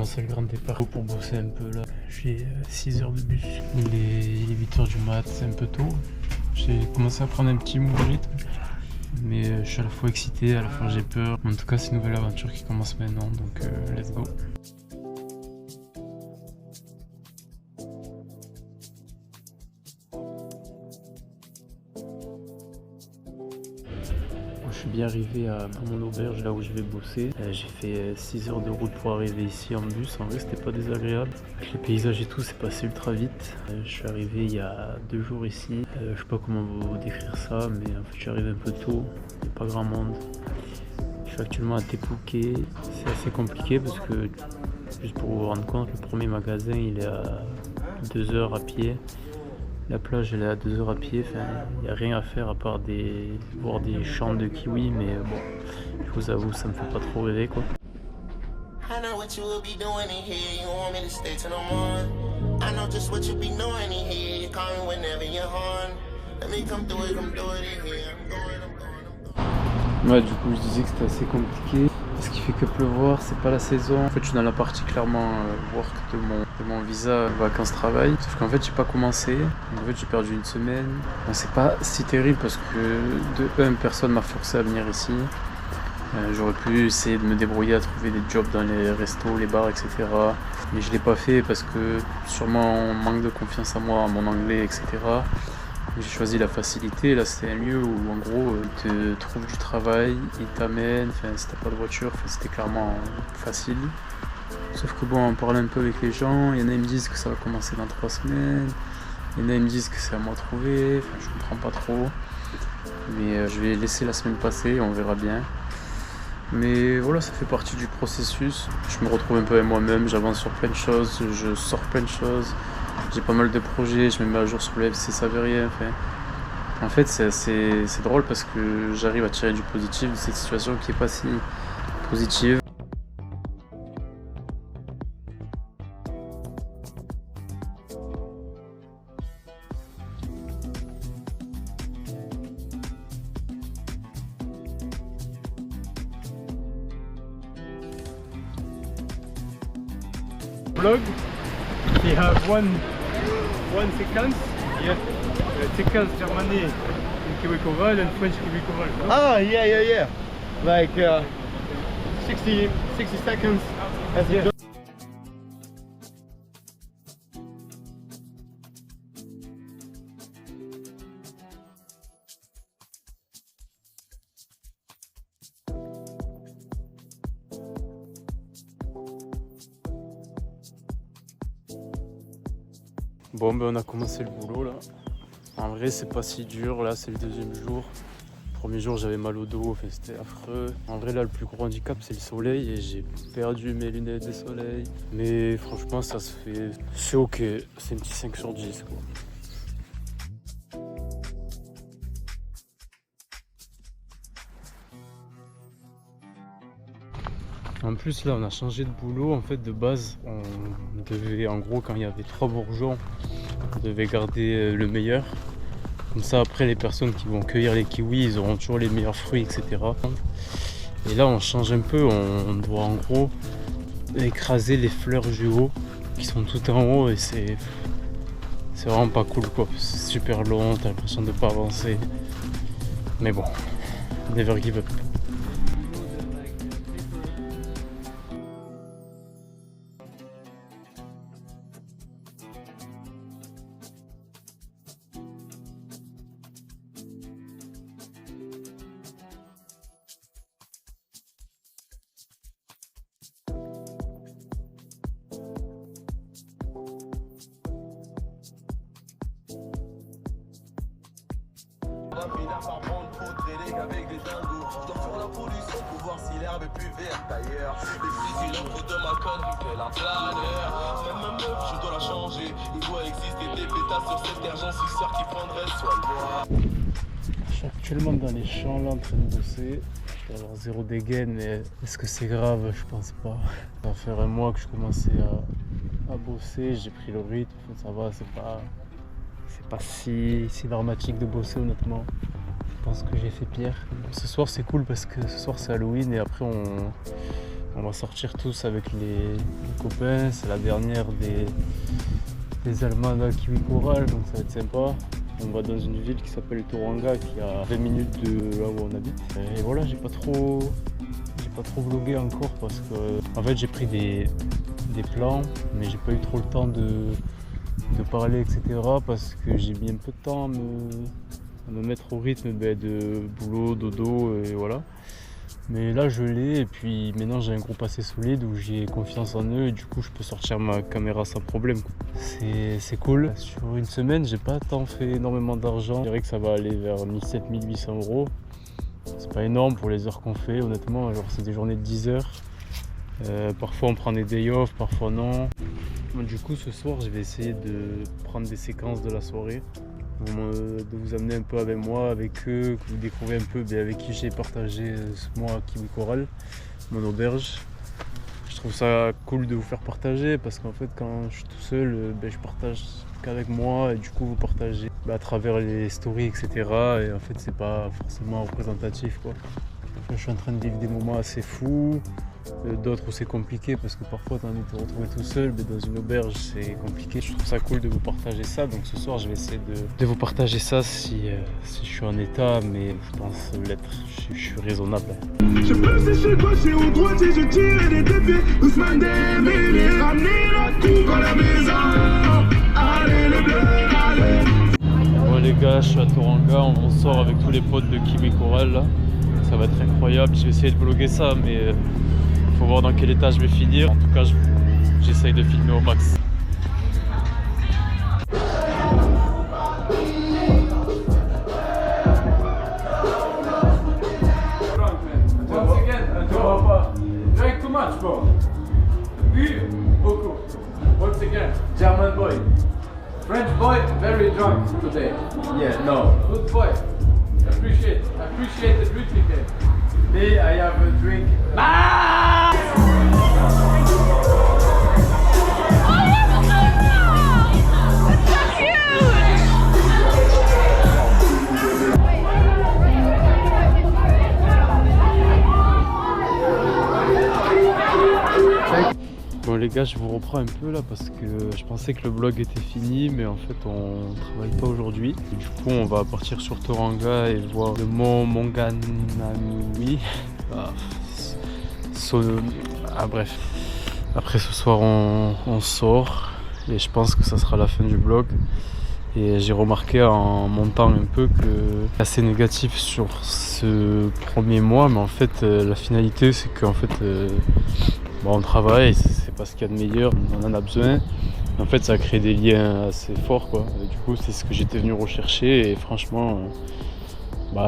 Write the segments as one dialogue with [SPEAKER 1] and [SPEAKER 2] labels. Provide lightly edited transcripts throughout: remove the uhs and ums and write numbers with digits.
[SPEAKER 1] commence le grand départ pour bosser un peu là. J'ai 6 heures de bus. Il est 8 heures du mat, c'est un peu tôt. J'ai commencé à prendre un petit mou rythme. Mais je suis à la fois excité, à la fois j'ai peur. En tout cas, c'est une nouvelle aventure qui commence maintenant, donc let's go. Je suis bien arrivé à mon auberge, là où je vais bosser. J'ai fait 6 heures de route pour arriver ici en bus. En vrai, c'était pas désagréable. Avec les paysages et tout, c'est passé ultra vite. Je suis arrivé il y a 2 jours ici. Je sais pas comment vous décrire ça, mais en fait, je suis arrivé un peu tôt. Il n'y a pas grand monde. Je suis actuellement à Tepouké. C'est assez compliqué parce que, juste pour vous rendre compte, le premier magasin, il est à 2 heures à pied. La plage elle est à 2 heures à pied, enfin il n'y a rien à faire à part voir des champs de kiwis, mais bon, je vous avoue ça me fait pas trop rêver quoi. Ouais, du coup je disais que c'était assez compliqué. Ce qui fait que pleuvoir, c'est pas la saison. En fait, je suis dans la partie clairement work de mon visa vacances-travail. Sauf qu'en fait, j'ai pas commencé. En fait, j'ai perdu une semaine. Bon, c'est pas si terrible parce que personne m'a forcé à venir ici. J'aurais pu essayer de me débrouiller à trouver des jobs dans les restos, les bars, etc. Mais je l'ai pas fait parce que sûrement manque de confiance en moi, en mon anglais, etc. J'ai choisi la facilité, là c'était un lieu où en gros ils te trouvent du travail, ils t'amènent, enfin si t'as pas de voiture, c'était clairement facile. Sauf que bon, en parlant un peu avec les gens, il y en a qui me disent que ça va commencer dans 3 semaines, il y en a qui me disent que c'est à moi de trouver, enfin je comprends pas trop. Mais je vais laisser la semaine passer, on verra bien. Mais voilà, ça fait partie du processus. Je me retrouve un peu avec moi-même, j'avance sur plein de choses, je sors plein de choses. J'ai pas mal de projets, je me mets à jour sur le FC Savérien. En fait, c'est drôle parce que j'arrive à tirer du positif de cette situation qui est pas si positive.
[SPEAKER 2] Blog, you have one sequence, yeah, sequence Germany in Quebec Oval and French Quebec Oval.
[SPEAKER 3] Ah, yeah. Like 60 seconds as a joke.
[SPEAKER 1] Bon ben on a commencé le boulot là. En vrai c'est pas si dur, là c'est le 2e jour. Le premier jour j'avais mal au dos, enfin, c'était affreux. En vrai là le plus gros handicap c'est le soleil et j'ai perdu mes lunettes de soleil. Mais franchement ça se fait, c'est ok, c'est un petit 5 sur 10 quoi. En plus là on a changé de boulot, en fait de base on devait, en gros quand il y avait 3 bourgeons, on devait garder le meilleur. Comme ça après les personnes qui vont cueillir les kiwis ils auront toujours les meilleurs fruits etc. Et là on change un peu, on doit en gros écraser les fleurs du haut qui sont tout en haut et c'est vraiment pas cool quoi. C'est super long, t'as l'impression de pas avancer. Mais bon, never give up.
[SPEAKER 4] Finir par prendre pour traîner qu'avec des dingos. Je dors sur la pollution pour voir si l'herbe est plus verte d'ailleurs. Les fusils l'ombre de ma connerie, tel un planeur. Même ma meuf, je dois la changer. Il doit exister des pétasses sur cette terre, j'en suis sûr qui prendrait soin de moi.
[SPEAKER 1] Je suis actuellement dans les champs là en train de bosser. Je dois avoir 0 dégaine, mais est-ce que c'est grave? Je pense pas. Ça va faire un mois que je commençais à bosser, j'ai pris le rythme, ça va, c'est pas si dramatique de bosser honnêtement. Je pense que j'ai fait pire. Ce soir c'est cool parce que ce soir c'est Halloween et après on On va sortir tous avec les copains, c'est la dernière des Allemands à Kiwi Coral, donc ça va être sympa. On va dans une ville qui s'appelle Tauranga, qui est à 20 minutes de là où on habite. Et voilà, j'ai pas trop vlogué encore parce que en fait j'ai pris des plans, mais j'ai pas eu trop le temps de parler, etc. parce que j'ai mis un peu de temps à me mettre au rythme de boulot, dodo, et voilà. Mais là je l'ai, et puis maintenant j'ai un groupe assez solide où j'ai confiance en eux et du coup je peux sortir ma caméra sans problème. C'est cool. Sur une semaine j'ai pas tant fait énormément d'argent. Je dirais que ça va aller vers 1700-1800 €. C'est pas énorme pour les heures qu'on fait, honnêtement. Genre c'est des journées de 10 heures. Parfois on prend des day off, parfois non. Du coup ce soir je vais essayer de prendre des séquences de la soirée, de vous amener un peu avec moi, avec eux, que vous découvrez un peu avec qui j'ai partagé ce mois à Kiwi Coral, mon auberge. Je trouve ça cool de vous faire partager parce qu'en fait quand je suis tout seul, je partage qu'avec moi et du coup vous partagez à travers les stories, etc. Et en fait c'est pas forcément représentatif quoi. Je suis en train de vivre des moments assez fous, d'autres où c'est compliqué parce que parfois tu as envie de te retrouver tout seul, mais dans une auberge c'est compliqué. Je trouve ça cool de vous partager ça, donc ce soir je vais essayer de vous partager ça si je suis en état, mais je pense l'être, je suis raisonnable.
[SPEAKER 5] Je peux sécher gaucher ou droitier, je tire des deux pieds, Ousmane Dembélé, ramener la coupe à la maison, allez les bleus, allez.
[SPEAKER 1] Bon les gars, je suis à Tauranga, on sort avec tous les potes de Kiwi Coral là. Ça va être incroyable, je vais essayer de vlogger ça, mais faut voir dans quel état je vais finir. En tout cas, j'essaye de filmer au max.
[SPEAKER 2] Once again, drink too much, bro. Bu beaucoup. Once again, German boy. French boy, very drunk today. Yeah, no. Good boy. Appreciate the drink again. Me, I have a drink.
[SPEAKER 1] Bon les gars, je vous reprends un peu là parce que je pensais que le vlog était fini, mais en fait on travaille pas aujourd'hui. Du coup on va partir sur Tauranga et voir le mont Maunganui. Bref. Après ce soir on sort et je pense que ça sera la fin du vlog. Et j'ai remarqué en montant un peu que c'est assez négatif sur ce premier mois, mais en fait la finalité c'est qu'en fait on travaille, c'est pas ce qu'il y a de meilleur, on en a besoin. En fait ça a créé des liens assez forts quoi. Et du coup c'est ce que j'étais venu rechercher et franchement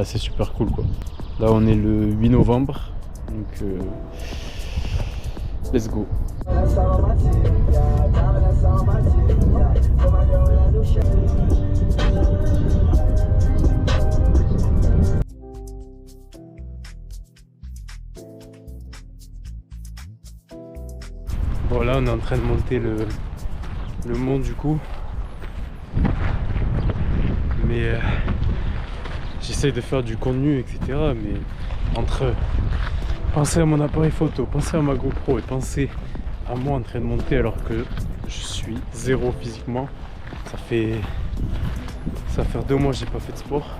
[SPEAKER 1] c'est super cool quoi. Là on est le 8 novembre, donc let's go. Bon là on est en train de monter le mont du coup, mais j'essaye de faire du contenu, etc. Mais entre penser à mon appareil photo, penser à ma GoPro et penser à moi en train de monter alors que je suis zéro physiquement, ça fait 2 mois que j'ai pas fait de sport.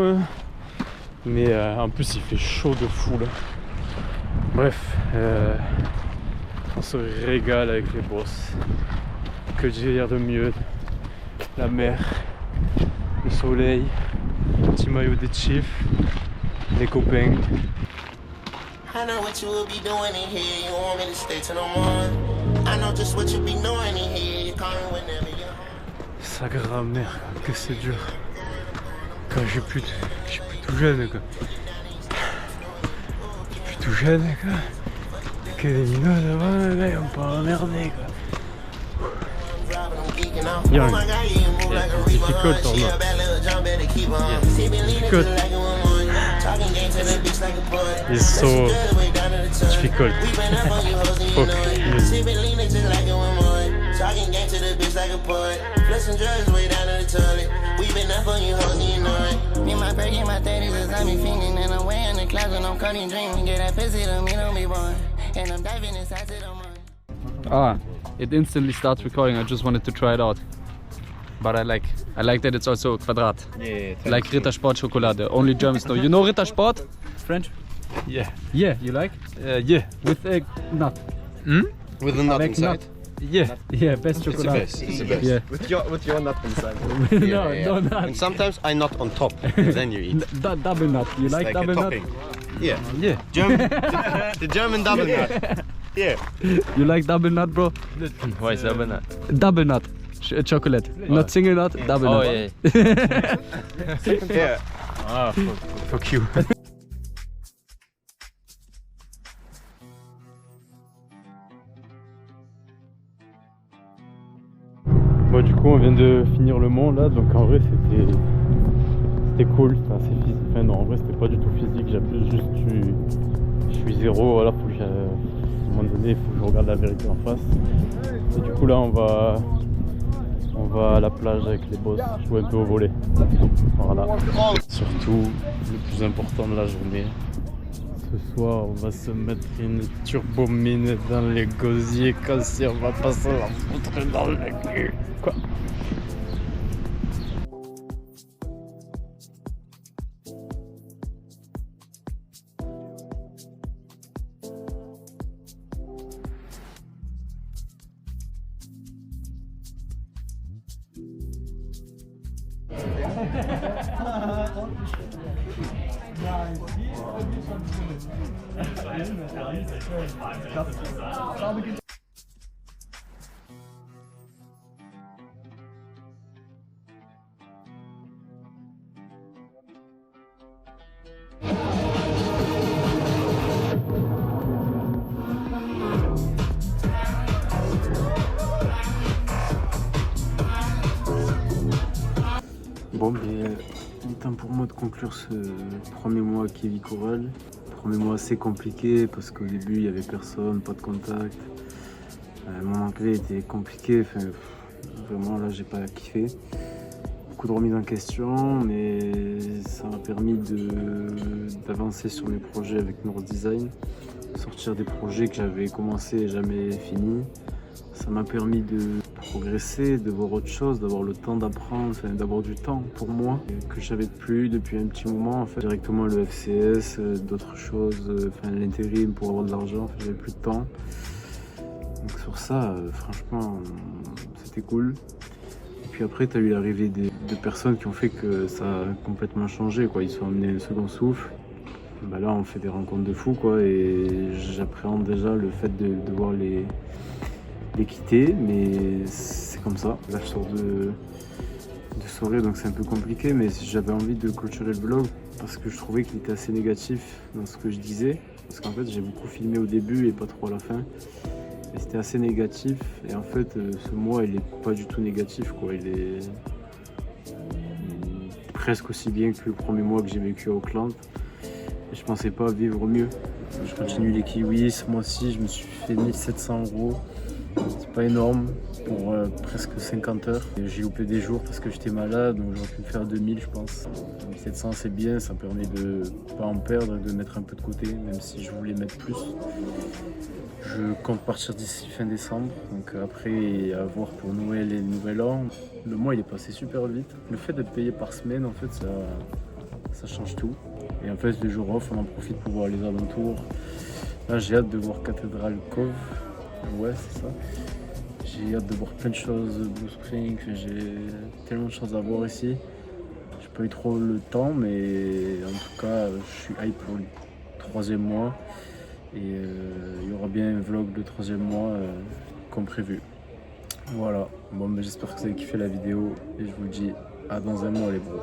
[SPEAKER 1] hein. Mais en plus il fait chaud de fou là. Bref, on se régale avec les boss. Que dire de mieux? La mer, le soleil, le petit maillot des Chiefs, les copains.
[SPEAKER 6] I know what you will be doing in here. You want me to stay till the morning. I know just what you be doing in here. You call me whenever you're home.
[SPEAKER 1] Sa grand-mère, que c'est dur. Quand je suis plus tout jeune, quoi. Je suis plus tout jeune, quoi. Y'a que des minots devant, les gars, ils vont pas emmerder, quoi. Young. Yeah, it's difficult or not? Yeah, difficult. It's so difficult. Fuck you.
[SPEAKER 6] Talking gang to the bitch like a poet. Flushing drugs way down to the toilet. We been up on you, hoes, you know it. Me, my perk, in my 30s, as I be fiending. And I'm way in the clouds when I'm cutting dreaming. Get that pussy to me, don't be born. And I'm diving inside to the mind.
[SPEAKER 2] It instantly starts recording. I just wanted to try it out. But I like that it's also Quadrat.
[SPEAKER 3] Yeah,
[SPEAKER 2] Like Rittersport Schokolade. Only Germans know. You know Rittersport? French?
[SPEAKER 1] Yeah.
[SPEAKER 2] Yeah, you like?
[SPEAKER 1] Yeah.
[SPEAKER 2] With a nut.
[SPEAKER 3] with the nut
[SPEAKER 2] Avec
[SPEAKER 3] inside.
[SPEAKER 2] nut.
[SPEAKER 1] Yeah.
[SPEAKER 2] Yeah, best
[SPEAKER 3] It's the
[SPEAKER 2] chocolate.
[SPEAKER 3] best. It's the best.
[SPEAKER 2] Yeah.
[SPEAKER 3] With your nut inside.
[SPEAKER 2] No nut.
[SPEAKER 3] And sometimes I nut on top, and then you eat.
[SPEAKER 2] Double nut. You
[SPEAKER 3] It's
[SPEAKER 2] like
[SPEAKER 3] a
[SPEAKER 2] double nut?
[SPEAKER 3] topping. Yeah.
[SPEAKER 1] Yeah.
[SPEAKER 3] German, the German double nut. Yeah.
[SPEAKER 2] You like double nut, bro?
[SPEAKER 7] Why is double nut?
[SPEAKER 2] Double nut. Chocolate. Not single nut, double
[SPEAKER 7] Oh
[SPEAKER 2] nut.
[SPEAKER 7] yeah.
[SPEAKER 3] Yeah.
[SPEAKER 1] Ah, fuck you. Bon, du coup, on vient de finir le mont là, donc en vrai, c'était cool, c'était assez physique. Enfin, non, en vrai, c'était pas du tout physique, j'ai juste je suis zéro, voilà, faut que à un moment donné, il faut que je regarde la vérité en face. Et du coup, là, on va à la plage avec les boss, jouer un peu au volley. Voilà. Surtout, le plus important de la journée. Ce soir, on va se mettre une turbomine dans les gosiers comme si on va passer la foutre dans le cul. Quoi? Bon, mais il est temps pour moi de conclure ce premier mois à Kévi Coral. Premier mois assez compliqué parce qu'au début il n'y avait personne, pas de contact. Mon anglais était compliqué, enfin, vraiment là j'ai pas kiffé. Beaucoup de remises en question, mais ça m'a permis d'avancer sur mes projets avec North Design, sortir des projets que j'avais commencé et jamais fini. Ça m'a permis de progresser, de voir autre chose, d'avoir le temps d'apprendre, enfin, d'avoir du temps pour moi que j'avais plus depuis un petit moment. En fait, directement le FCS, d'autres choses, enfin, l'intérim pour avoir de l'argent, enfin, j'avais plus de temps. Donc sur ça, franchement, c'était cool. Et puis après, tu as eu l'arrivée de personnes qui ont fait que ça a complètement changé, quoi. Ils sont amenés un second souffle. Bah là, on fait des rencontres de fous, quoi, et j'appréhende déjà le fait de devoir les quitter, mais c'est comme ça. Là, je sors de soirée, donc c'est un peu compliqué, mais j'avais envie de clôturer le vlog parce que je trouvais qu'il était assez négatif dans ce que je disais, parce qu'en fait, j'ai beaucoup filmé au début et pas trop à la fin, et c'était assez négatif. Et en fait, ce mois, il est pas du tout négatif, quoi. Il est presque aussi bien que le premier mois que j'ai vécu à Auckland. Et je pensais pas vivre mieux. Je continue les kiwis. Ce mois-ci, je me suis fait 1700 €. C'est pas énorme pour presque 50 heures. J'ai loupé des jours parce que j'étais malade, donc j'aurais pu me faire 2000, je pense. 1700 c'est bien, ça permet de pas en perdre, de mettre un peu de côté, même si je voulais mettre plus. Je compte partir d'ici fin décembre, donc après à voir pour Noël et Nouvel An. Le mois il est passé super vite. Le fait d'être payé par semaine, en fait, ça change tout. Et en fait, les jours off, on en profite pour voir les alentours. Là, j'ai hâte de voir Cathédrale Cove. Ouais, c'est ça. J'ai hâte de voir plein de choses, Blue Spring. J'ai tellement de choses à voir ici. J'ai pas eu trop le temps, mais en tout cas, je suis hype pour le 3e mois. Et il y aura bien un vlog de 3e mois comme prévu. Voilà. Bon, mais j'espère que vous avez kiffé la vidéo et je vous le dis à dans un mois les bros.